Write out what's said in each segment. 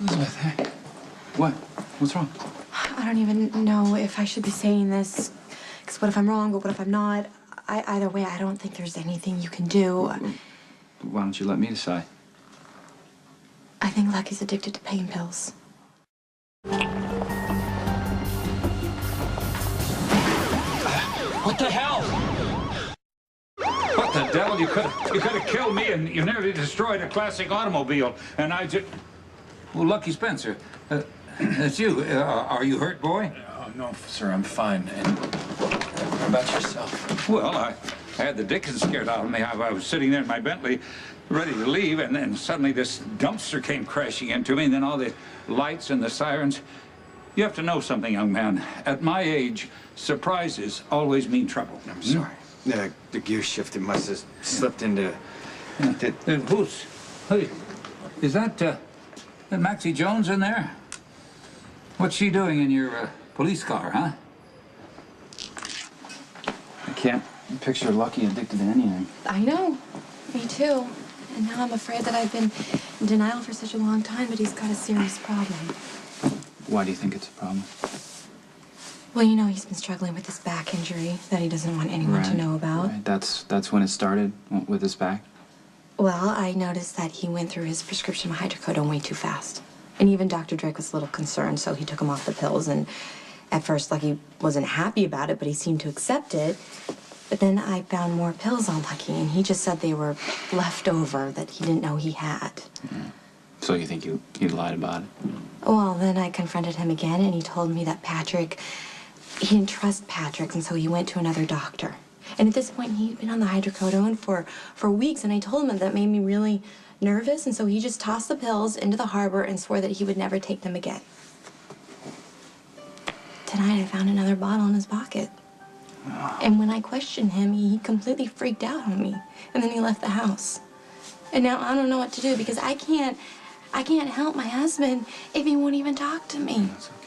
Elizabeth, hey. What? What's wrong? I don't even know if I should be saying this. Because what if I'm wrong, but what if I'm not? Either way, I don't think there's anything you can do. Why don't you let me decide? I think Lucky's addicted to pain pills. What the hell? What the devil? You could have killed me, and you nearly destroyed a classic automobile. And I just... Well, Lucky Spencer, that's you. Are you hurt, boy? Oh, no, sir, I'm fine. And how about yourself? Well, I had the dickens scared out of me. I was sitting there in my Bentley, ready to leave, and then suddenly this dumpster came crashing into me, and then all the lights and the sirens. You have to know something, young man. At my age, surprises always mean trouble. I'm sorry. The gear shift, it must have slipped into... Hey, is that Maxie Jones in there? What's she doing in your police car, huh? I can't picture Lucky addicted to anything. I know. Me too. And now I'm afraid that I've been in denial for such a long time, but he's got a serious problem. Why do you think it's a problem? Well, you know, he's been struggling with this back injury that he doesn't want anyone to know about. Right. That's when it started, with his back? Well, I noticed that he went through his prescription of hydrocodone way too fast. And even Dr. Drake was a little concerned, so he took him off the pills. And at first, Lucky wasn't happy about it, but he seemed to accept it. But then I found more pills on Lucky, and he just said they were left over that he didn't know he had. Yeah. So you think he lied about it? Well, then I confronted him again, and he told me that he didn't trust Patrick, and so he went to another doctor. And at this point, he'd been on the hydrocodone for weeks, and I told him that made me really nervous, and so he just tossed the pills into the harbor and swore that he would never take them again. Tonight, I found another bottle in his pocket. Oh. And when I questioned him, he completely freaked out on me, and then he left the house. And now I don't know what to do, because I can't help my husband if he won't even talk to me. That's okay.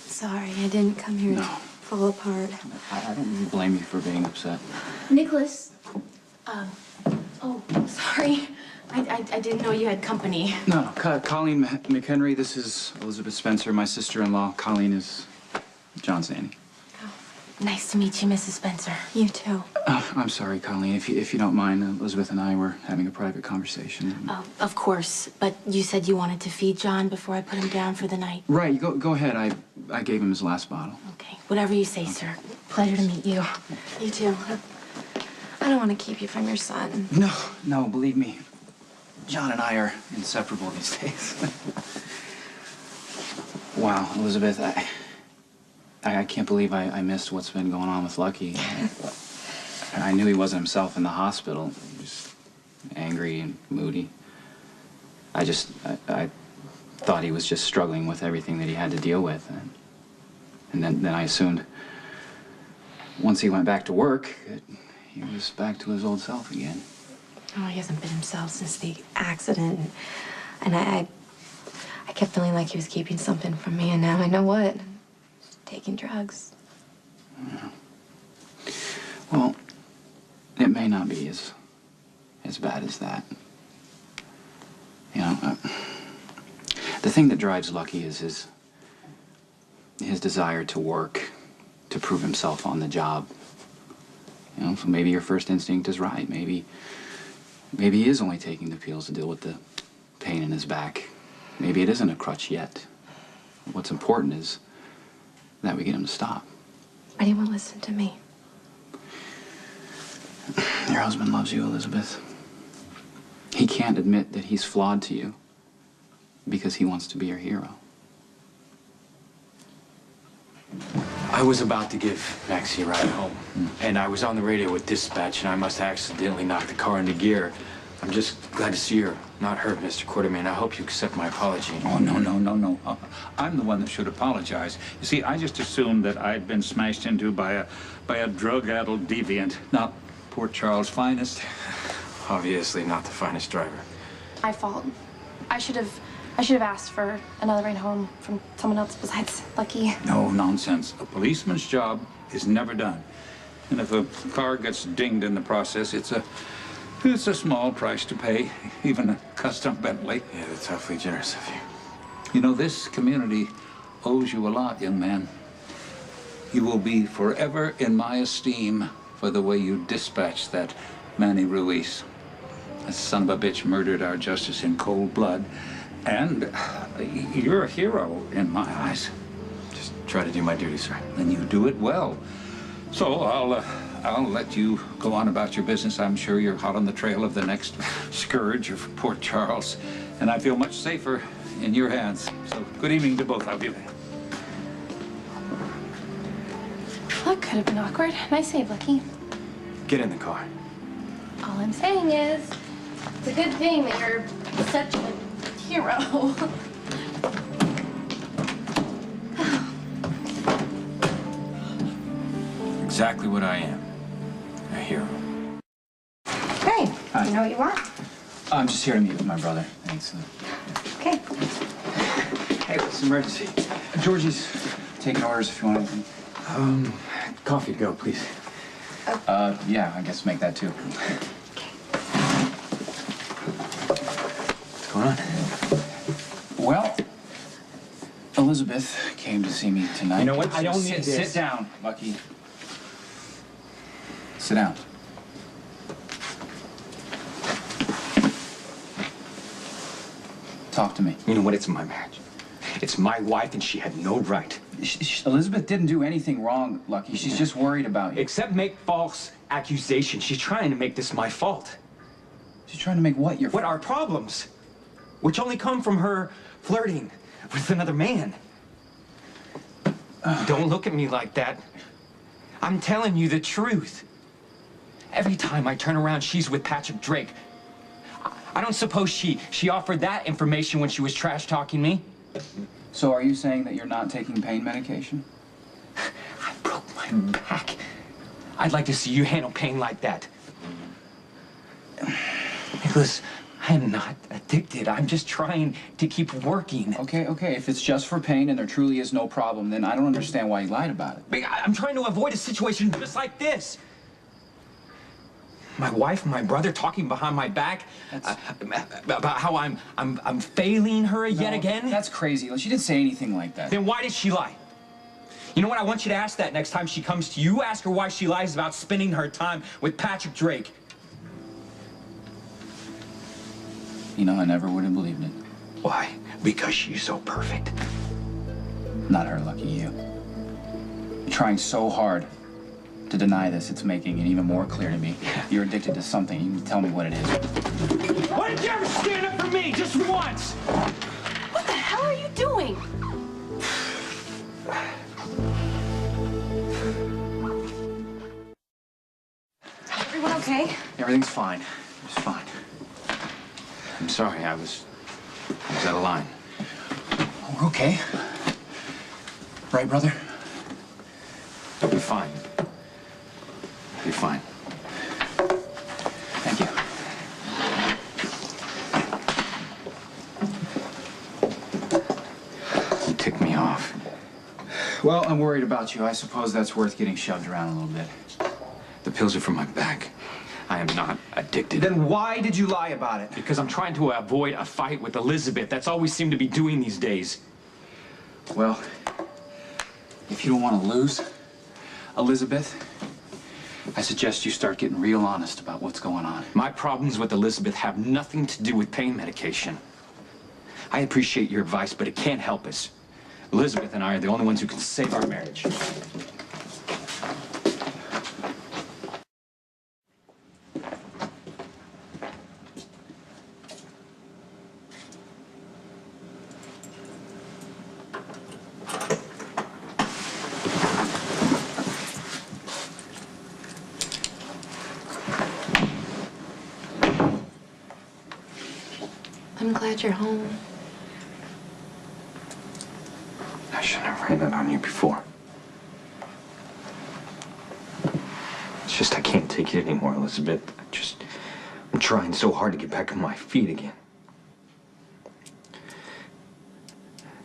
Sorry, I didn't come here to fall apart. I don't blame you for being upset. Nicholas, oh, sorry. I didn't know you had company. No, Colleen McHenry, this is Elizabeth Spencer, my sister-in-law. Colleen is John's nanny. Nice to meet you, Mrs. Spencer. You too. I'm sorry, Colleen. If you don't mind, Elizabeth and I were having a private conversation. Oh, of course. But you said you wanted to feed John before I put him down for the night. Right. Go ahead. I gave him his last bottle. Okay. Whatever you say, sir. Pleasure to meet you. You too. I don't want to keep you from your son. No. Believe me, John and I are inseparable these days. Wow, Elizabeth, I can't believe I missed what's been going on with Lucky. I knew he wasn't himself in the hospital. He was angry and moody. I thought he was just struggling with everything that he had to deal with. And then I assumed once he went back to work, he was back to his old self again. Oh, he hasn't been himself since the accident. And I kept feeling like he was keeping something from me, and now I know what. Taking drugs. Yeah. Well, it may not be as bad as that. You know, the thing that drives Lucky is his desire to work, to prove himself on the job. You know, so maybe your first instinct is right. Maybe he is only taking the pills to deal with the pain in his back. Maybe it isn't a crutch yet. What's important is that we get him to stop. But he won't listen to me. Your husband loves you, Elizabeth. He can't admit that he's flawed to you because he wants to be your hero. I was about to give Maxie a ride home, and I was on the radio with dispatch, and I must have accidentally knocked the car into gear. I'm just glad to see you're not hurt, Mr. Quarterman. I hope you accept my apology. Oh, no. I'm the one that should apologize. You see, I just assumed that I'd been smashed into by a drug-addled deviant, not poor Charles' finest. Obviously not the finest driver. My fault. I should have asked for another ride home from someone else besides Lucky. No nonsense. A policeman's job is never done. And if a car gets dinged in the process, it's It's a small price to pay, even a custom Bentley. Yeah, that's awfully generous of you. You know, this community owes you a lot, young man. You will be forever in my esteem for the way you dispatched that Manny Ruiz. That son of a bitch murdered our justice in cold blood. And you're a hero in my eyes. Just try to do my duty, sir. And you do it well. So I'll let you go on about your business. I'm sure you're hot on the trail of the next scourge of Port Charles. And I feel much safer in your hands. So good evening to both of you. That could have been awkward. Nice save, Lucky. Get in the car. All I'm saying is, it's a good thing that you're such a hero. Exactly what I am. A hero. Hey, Hi. you know what you want? I'm just here to meet with my brother. Thanks. Okay. Hey, what's the emergency? Georgie's taking orders if you want anything. Coffee to go, please. Yeah, I guess make that too. What's going on? Well, Elizabeth came to see me tonight. You know what? I don't need this. Sit down, Lucky. Sit down. Talk to me. You know what? It's my marriage. It's my wife, and she had no right. Elizabeth didn't do anything wrong, Lucky. She's just worried about you. Except make false accusations. She's trying to make this my fault. She's trying to make what your What are problems? Which only come from her flirting with another man. Don't look at me like that. I'm telling you the truth. Every time I turn around, she's with Patrick Drake. I don't suppose she offered that information when she was trash-talking me. So are you saying that you're not taking pain medication? I broke my back. I'd like to see you handle pain like that. Nicholas, I'm not addicted. I'm just trying to keep working. Okay. If it's just for pain and there truly is no problem, then I don't understand why you lied about it. I'm trying to avoid a situation just like this. My wife and my brother talking behind my back about how I'm failing her yet again. That's crazy. She didn't say anything like that. Then why did she lie? You know what? I want you to ask that next time she comes to you. Ask her why she lies about spending her time with Patrick Drake. You know, I never would have believed it. Why? Because she's so perfect. Not her, Lucky, you. You're trying so hard to deny this, it's making it even more clear to me. You're addicted to something. You can tell me what it is. Why did you ever stand up for me just once? What the hell are you doing? Everyone okay? Everything's fine. It's fine. I'm sorry, I was out of line. Oh, we're okay. Right, brother? You'll be fine. You're fine. Thank you. You ticked me off. Well, I'm worried about you. I suppose that's worth getting shoved around a little bit. The pills are for my back. I am not addicted. Then why did you lie about it? Because I'm trying to avoid a fight with Elizabeth. That's all we seem to be doing these days. Well, if you don't want to lose Elizabeth, I suggest you start getting real honest about what's going on. My problems with Elizabeth have nothing to do with pain medication. I appreciate your advice, but it can't help us. Elizabeth and I are the only ones who can save our marriage. I'm glad you're home. I shouldn't have rained that on you before. It's just I can't take it anymore, Elizabeth. I'm trying so hard to get back on my feet again.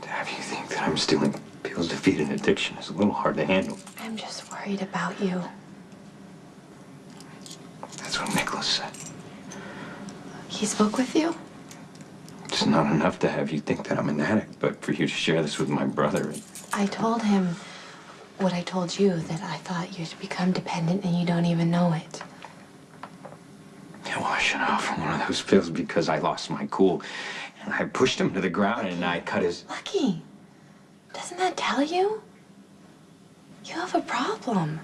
To have you think that I'm stealing pills to feed an addiction is a little hard to handle. I'm just worried about you. That's what Nikolas said. He spoke with you? It's not enough to have you think that I'm an addict, but for you to share this with my brother. I told him what I told you, that I thought you'd become dependent and you don't even know it. Yeah, well, I shut off from one of those pills because I lost my cool. And I pushed him to the ground and I cut his... Lucky, doesn't that tell you? You have a problem.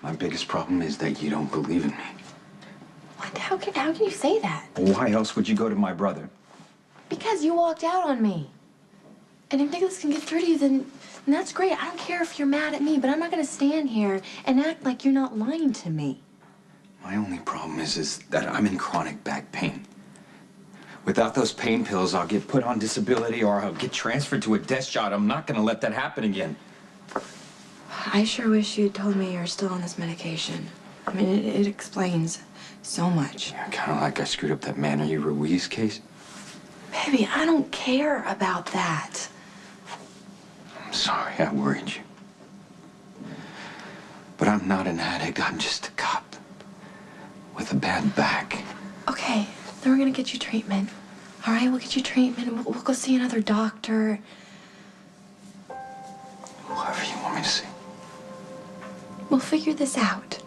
My biggest problem is that you don't believe in me. What? How can you say that? Why else would you go to my brother? Because you walked out on me. And if Nikolas can get through to you, then that's great. I don't care if you're mad at me, but I'm not going to stand here and act like you're not lying to me. My only problem is that I'm in chronic back pain. Without those pain pills, I'll get put on disability or I'll get transferred to a desk job. I'm not going to let that happen again. I sure wish you'd told me you're still on this medication. I mean, it explains so much. Yeah, kind of like I screwed up that Manny Ruiz case. Baby, I don't care about that. I'm sorry I worried you. But I'm not an addict. I'm just a cop with a bad back. Okay, then we're gonna get you treatment. All right, we'll get you treatment and we'll go see another doctor. Whoever you want me to see. We'll figure this out.